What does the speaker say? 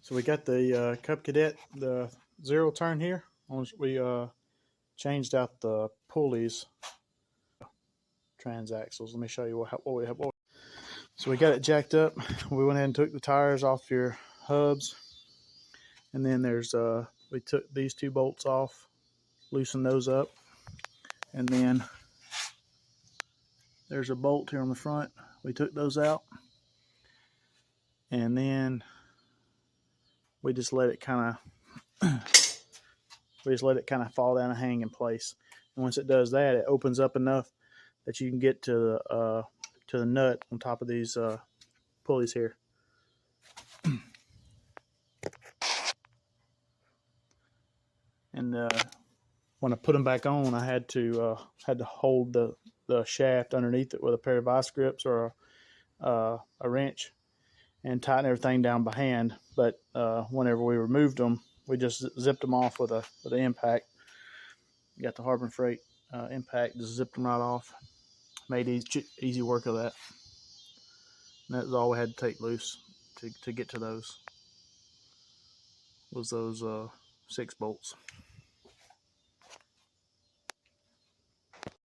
So we got the Cabet, the zero turn here. We changed out the pulleys, transaxles. Let me show you what we have. So we got it jacked up. We went ahead and took the tires off your hubs, and then there's we took these two bolts off, loosened those up, and then there's a bolt here on the front. We took those out, and then we just let it kind of fall down and hang in place. And once it does that, it opens up enough that you can get to the nut on top of these pulleys here. And when I put them back on, I had to hold the shaft underneath it with a pair of vice grips or a wrench and tighten everything down by hand. But whenever we removed them, we just zipped them off with the impact. Got the Harbor Freight impact, just zipped them right off. Made easy work of that. And that was all we had to take loose to get to those. Was those 6 bolts.